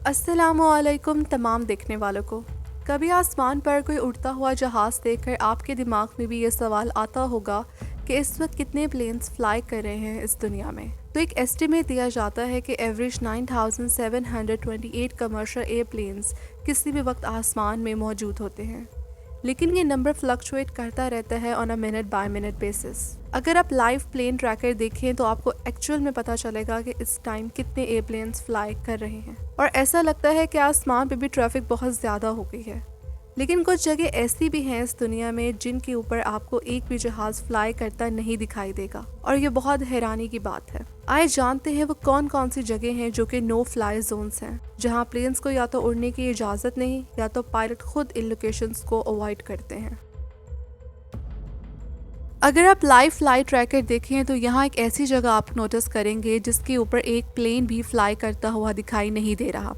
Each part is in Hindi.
अस्सलामुअलैकुम तमाम देखने वालों को। कभी आसमान पर कोई उड़ता हुआ जहाज़ देखकर आपके दिमाग में भी ये सवाल आता होगा कि इस वक्त कितने प्लेन्स फ्लाई कर रहे हैं इस दुनिया में। तो एक एस्टिमेट दिया जाता है कि एवरेज 9728 कमर्शियल एयरप्लेन्स किसी भी वक्त आसमान में मौजूद होते हैं, लेकिन ये नंबर फ्लक्चुएट करता रहता है on a minute by minute basis. अगर आप लाइव प्लेन ट्रैकर देखें तो आपको एक्चुअल में पता चलेगा कि इस टाइम कितने एयरप्लेन्स फ्लाई कर रहे हैं, और ऐसा लगता है कि आसमान पे भी ट्रैफिक बहुत ज़्यादा हो गई है। लेकिन कुछ जगह ऐसी भी हैं इस दुनिया में जिनके ऊपर आपको एक भी जहाज़ फ्लाई करता नहीं दिखाई देगा, और ये बहुत हैरानी की बात है। आइए जानते हैं वो कौन कौन सी जगह हैं जो कि नो फ्लाई जोन्स हैं, जहां प्लेन्स को या तो उड़ने की इजाज़त नहीं या तो पायलट खुद इन लोकेशंस को अवॉइड करते हैं। अगर आप लाइव फ्लाई ट्रैकर देखें तो यहाँ एक ऐसी जगह आप नोटिस करेंगे जिसके ऊपर एक प्लेन भी फ्लाई करता हुआ दिखाई नहीं दे रहा।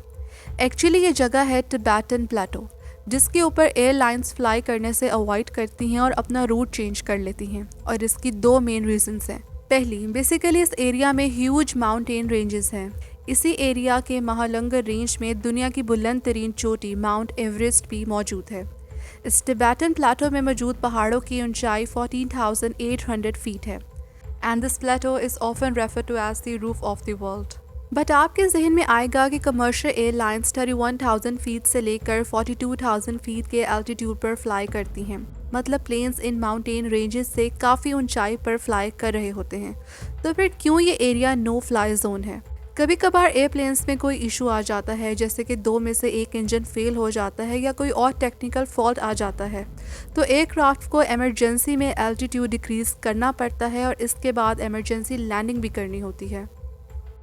एक्चुअली ये जगह है टिबेटन प्लेटो, जिसके ऊपर एयरलाइंस फ्लाई करने से अवॉइड करती हैं और अपना रूट चेंज कर लेती हैं, और इसकी दो मेन रीजंस हैं। पहली, बेसिकली इस एरिया में ह्यूज माउंटेन रेंजेस हैं। इसी एरिया के महालंगर रेंज में दुनिया की बुलंद तरीन चोटी माउंट एवरेस्ट भी मौजूद है। इस टिबेटन प्लेटो में मौजूद पहाड़ों की ऊंचाई 14,800 फीट है, and this plateau is often refer to as the roof of the world. But आपके जहन में आएगा कि कमर्शियल एयरलाइंस 31,000 फीट से लेकर 42,000 फीट के एल्टीट्यूड पर फ्लाई करती हैं, मतलब प्लेन्स इन माउंटेन रेंजेस से काफ़ी ऊंचाई पर फ्लाई कर रहे होते हैं। तो फिर क्यों ये एरिया नो फ्लाई जोन है? कभी कभार एयरप्लेन्स में कोई इशू आ जाता है, जैसे कि दो में से एक इंजन फेल हो जाता है या कोई और टेक्निकल फॉल्ट आ जाता है, तो एयरक्राफ्ट को इमरजेंसी में एल्टीट्यूड डिक्रीज करना पड़ता है और इसके बाद इमरजेंसी लैंडिंग भी करनी होती है।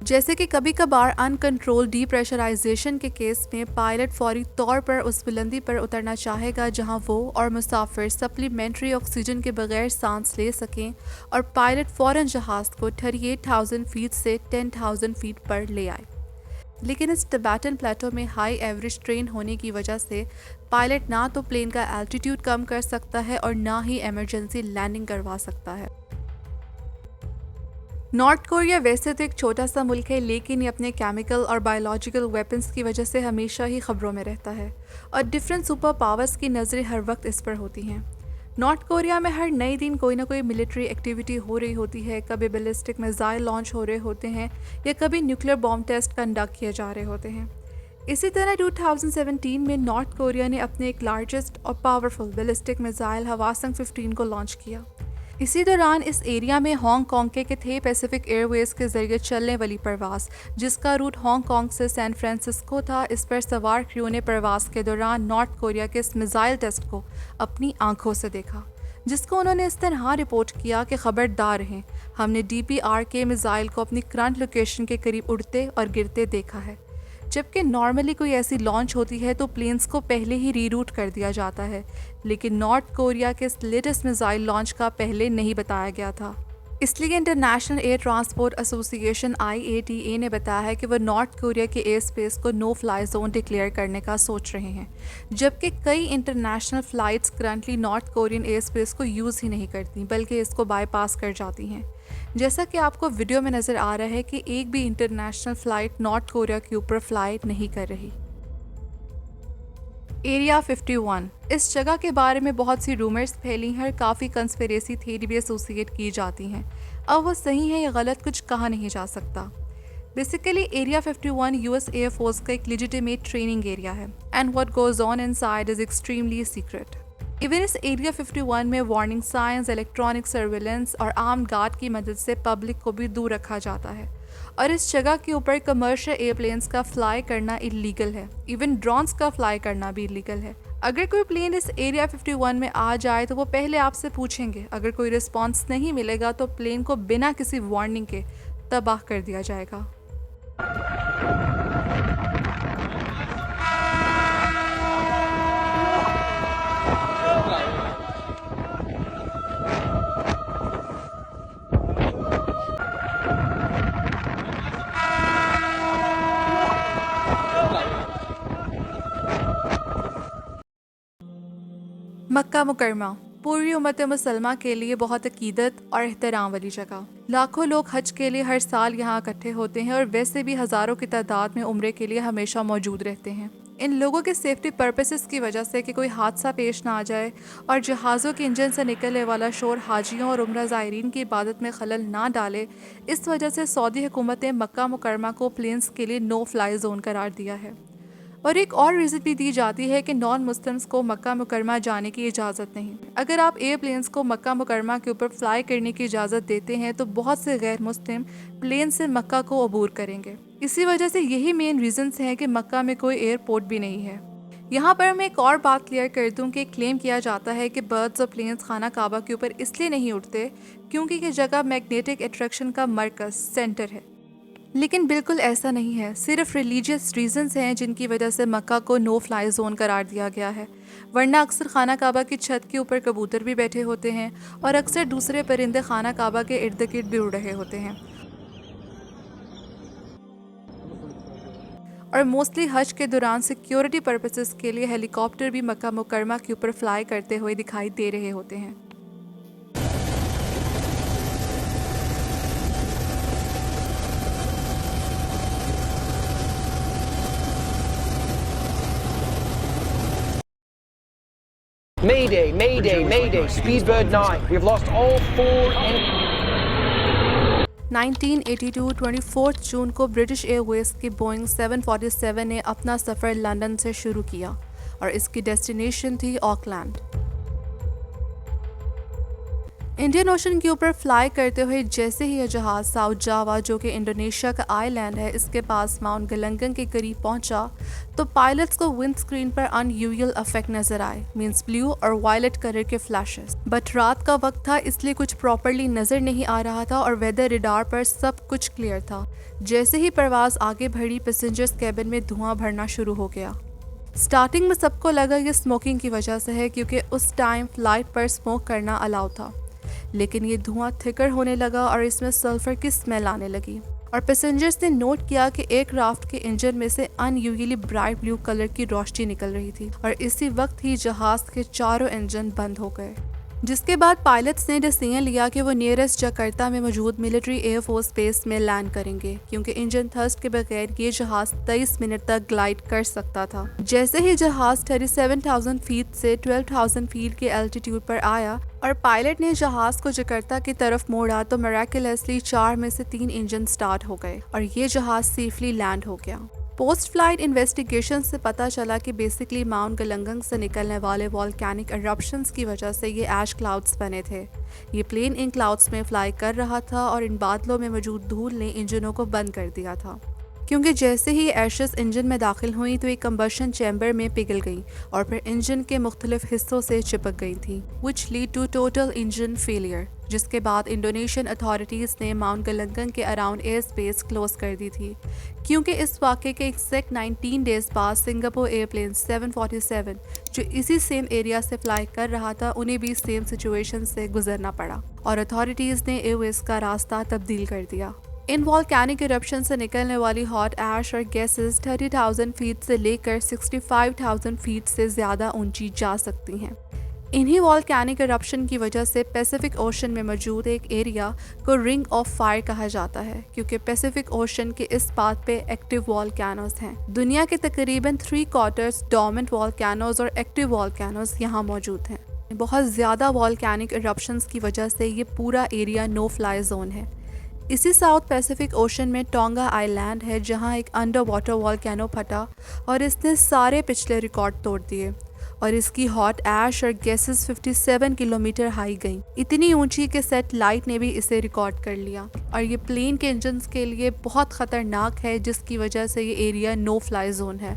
जैसे कि कभी कभार अनकंट्रोल डीप्रेशराइजेशन के केस में पायलट फौरी तौर पर उस बुलंदी पर उतरना चाहेगा जहां वो और मुसाफिर सप्लीमेंट्री ऑक्सीजन के बगैर सांस ले सकें, और पायलट फौरन जहाज़ को 38,000 फीट से 10,000 फीट पर ले आए। लेकिन इस टिबेटन प्लेटो में हाई एवरेज ट्रेन होने की वजह से पायलट ना तो प्लेन का एल्टीट्यूड कम कर सकता है और ना ही इमरजेंसी लैंडिंग करवा सकता है। नॉर्थ कोरिया वैसे तो एक छोटा सा मुल्क है, लेकिन ये अपने केमिकल और बायोलॉजिकल वेपन्स की वजह से हमेशा ही खबरों में रहता है, और डिफरेंट सुपर पावर्स की नज़रें हर वक्त इस पर होती हैं। नॉर्थ कोरिया में हर नए दिन कोई ना कोई मिलिट्री एक्टिविटी हो रही होती है। कभी बैलिस्टिक मिसाइल लॉन्च हो रहे होते हैं या कभी न्यूक्लियर बॉम्ब टेस्ट कंडक्ट किए जा रहे होते हैं। इसी तरह 2017 में नॉर्थ कोरिया ने अपने एक लार्जेस्ट और पावरफुल बैलिस्टिक मिसाइल हवासंग 15 को लॉन्च किया। इसी दौरान इस एरिया में हांगकांग के थे पैसिफिक एयरवेज के जरिए चलने वाली परवास, जिसका रूट हांगकांग से सैन फ्रांसिस्को था, इस पर सवार क्रू ने परवास के दौरान नॉर्थ कोरिया के इस मिसाइल टेस्ट को अपनी आंखों से देखा, जिसको उन्होंने इस तरह रिपोर्ट किया कि खबरदार रहें, हमने DPR के मिसाइल को अपनी करंट लोकेशन के करीब उड़ते और गिरते देखा है। जबकि नॉर्मली कोई ऐसी लॉन्च होती है तो प्लेन्स को पहले ही रीरूट कर दिया जाता है, लेकिन नॉर्थ कोरिया के इस लेटेस्ट मिसाइल लॉन्च का पहले नहीं बताया गया था। इसलिए international air transport association IATA ने बताया है कि वह नॉर्थ कोरिया के एयर स्पेस को नो फ्लाई जोन डिक्लेयर करने का सोच रहे हैं, जबकि कई international flights currently north Korean air space को यूज़ ही नहीं करती, बल्कि इसको बाईपास कर जाती हैं। जैसा कि आपको वीडियो में नज़र आ रहा है कि एक भी इंटरनेशनल फ़्लाइट नॉर्थ कोरिया के ऊपर फ्लाई नहीं कर रही। एरिया 51, इस जगह के बारे में बहुत सी रूमर्स फैली हैं और काफ़ी कंस्पिरेसी थ्योरी भी एसोसिएट की जाती हैं। अब वो सही है या गलत कुछ कहा नहीं जा सकता। बेसिकली एरिया 51 US एयरफोर्स का एक लेजिटिमेट ट्रेनिंग एरिया है, and what goes on inside is extremely secret. Even इस एरिया 51 में वार्निंग साइंस, इलेक्ट्रॉनिक सर्विलेंस और आर्म्ड गार्ड की मदद से पब्लिक को भी दूर रखा जाता है, और इस जगह के ऊपर कमर्शियल एयरप्लेन्स का फ्लाई करना इलीगल है। इवन ड्रोन्स का फ्लाई करना भी इलीगल है। अगर कोई प्लेन इस एरिया 51 में आ जाए तो वो पहले आपसे पूछेंगे, अगर कोई रिस्पॉन्स नहीं मिलेगा तो प्लेन को बिना किसी वार्निंग के तबाह कर दिया जाएगा। मक्का मुकरमा, पूरी उम्मत मुसलमा के लिए बहुत अकीदत और एहतराम वाली जगह। लाखों लोग हज के लिए हर साल यहाँ इकट्ठे होते हैं और वैसे भी हज़ारों की तादाद में उम्रे के लिए हमेशा मौजूद रहते हैं। इन लोगों के सेफ्टी पर्पसेस की वजह से कि कोई हादसा पेश ना आ जाए और जहाज़ों के इंजन से निकलने वाला शोर हाजियों और उम्रा ज़ायरीन की इबादत में खलल ना डाले, इस वजह से सऊदी हुकूमत ने मक्का मुकरमा को प्लेन्स के लिए नो फ्लाई जोन करार दिया है। और एक और रीज़न भी दी जाती है कि नॉन मुस्लिम्स को मक्का मुकरमा जाने की इजाज़त नहीं। अगर आप एयरप्लेन्स को मक्का मुकरमा के ऊपर फ्लाई करने की इजाज़त देते हैं तो बहुत से गैर मुस्लिम प्लेन से मक्का को अबूर करेंगे। इसी वजह से यही मेन रीजंस हैं कि मक्का में कोई एयरपोर्ट भी नहीं है। यहाँ पर मैं एक और बात क्लियर कर दूँ कि क्लेम किया जाता है कि बर्ड्स और प्लेन्स खाना काबा के ऊपर इसलिए नहीं उड़ते क्योंकि ये जगह मैग्नेटिक अट्रैक्शन का मरकज़ सेंटर है, लेकिन बिल्कुल ऐसा नहीं है। सिर्फ रिलीजियस रीजंस हैं जिनकी वजह से मक्का को नो फ्लाई जोन करार दिया गया है, वरना अक्सर खाना काबा की छत के ऊपर कबूतर भी बैठे होते हैं और अक्सर दूसरे परिंदे खाना काबा के इर्द गिर्द भी उड़ रहे होते हैं। और मोस्टली हज के दौरान सिक्योरिटी पर्पसेस के लिए हेलीकॉप्टर भी मक्का मुकरमा के ऊपर फ्लाई करते हुए दिखाई दे रहे होते हैं। Mayday, Mayday, Mayday, Speedbird 9. We've lost all 4 1982 24 जून को ब्रिटिश एयरवेज की बोइंग 747 ने अपना सफ़र लंदन से शुरू किया और इसकी डेस्टिनेशन थी ऑकलैंड। इंडियन ओशन के ऊपर फ्लाई करते हुए जैसे ही यह जहाज़ साउथ जावा, जो कि इंडोनेशिया का आइलैंड है, इसके पास माउंट गलंगन के करीब पहुंचा तो पायलट्स को विंड स्क्रीन पर अनयूजुअल इफेक्ट नजर आए, मींस ब्लू और वायलेट कलर के फ्लैशेस। बट रात का वक्त था इसलिए कुछ प्रॉपरली नजर नहीं आ रहा था और वेदर रडार पर सब कुछ क्लियर था। जैसे ही परवाज आगे बढ़ी, पैसेंजर्स कैबिन में धुआं भरना शुरू हो गया। स्टार्टिंग में सबको लगा ये स्मोकिंग की वजह से है क्योंकि उस टाइम फ्लाइट पर स्मोक करना अलाउ था, लेकिन ये धुआं थिकर होने लगा और इसमें सल्फर की स्मेल आने लगी और पैसेंजर्स ने नोट किया कि एयरक्राफ्ट के इंजन में से अनयूजुअली ब्राइट ब्लू कलर की रोशनी निकल रही थी और इसी वक्त ही जहाज के चारों इंजन बंद हो गए। जिसके बाद पायलट्स ने डिसीजन लिया कि वो नियरेस्ट जकार्ता में मौजूद मिलिट्री एयरफोर्स बेस में लैंड करेंगे क्योंकि इंजन थ्रस्ट के बगैर ये जहाज 23 मिनट तक ग्लाइड कर सकता था। जैसे ही जहाज 37,000 फीट से 12,000 फीट के एल्टीट्यूड पर आया और पायलट ने जहाज को जकार्ता की तरफ मोड़ा तो मिरेकलसली 4 में से 3 इंजन स्टार्ट हो गए और ये जहाज सेफली लैंड हो गया। पोस्ट फ्लाइट इन्वेस्टिगेशन से पता चला कि बेसिकली माउंट गलंगन से निकलने वाले वॉल्केनिक इरप्शंस की वजह से ये ऐश क्लाउड्स बने थे। ये प्लेन इन क्लाउड्स में फ्लाई कर रहा था और इन बादलों में मौजूद धूल ने इंजनों को बंद कर दिया था क्योंकि जैसे ही एशेस इंजन में दाखिल हुई तो एक कंबशन चैम्बर में पिघल गई और फिर इंजन के मुख्तलिफ हिस्सों से चिपक गई थी, which lead to total engine failure. जिसके बाद इंडोनेशियन अथॉरिटीज़ ने माउंट गलंगन के अराउंड एयर स्पेस क्लोज कर दी थी क्योंकि इस वाक़े के एग्जैक्ट 19 डेज बाद सिंगापुर एयरप्लेन 747 जो इसी सेम एरिया से फ्लाई कर रहा था, उन्हें भी सेम सिचुएशन से गुजरना पड़ा और अथॉरिटीज़ ने एयरवेज का रास्ता तब्दील कर दिया। इन वॉल्केनिक इरप्शन से निकलने वाली हॉट ऐश और गैसेस 30,000 फीट से लेकर 65,000 फीट से ज़्यादा ऊंची जा सकती हैं। इन्हीं वॉल्केनिक इरप्शन की वजह से पैसिफिक ओशन में मौजूद एक एरिया को रिंग ऑफ फायर कहा जाता है क्योंकि पैसिफिक ओशन के इस पाथ पे एक्टिव वॉल्केनोज हैं। दुनिया के तकरीबन 3/4 डोर्मेंट वॉल्केनोज और एक्टिव वॉल्केनोज यहाँ मौजूद हैं। बहुत ज़्यादा वॉल्केनिक इरप्शंस की वजह से ये पूरा एरिया नो फ्लाई जोन है। इसी साउथ पैसिफिक ओशन में टोंगा आइलैंड है जहां एक अंडर वाटर वॉल्केनो फटा और इसने सारे पिछले रिकॉर्ड तोड़ दिए और इसकी हॉट ऐश और गैसेस 57 किलोमीटर हाई गईं, इतनी ऊंची कि सैटेलाइट ने भी इसे रिकॉर्ड कर लिया और ये प्लेन के इंजन्स के लिए बहुत ख़तरनाक है जिसकी वजह से ये एरिया नो फ्लाई जोन है।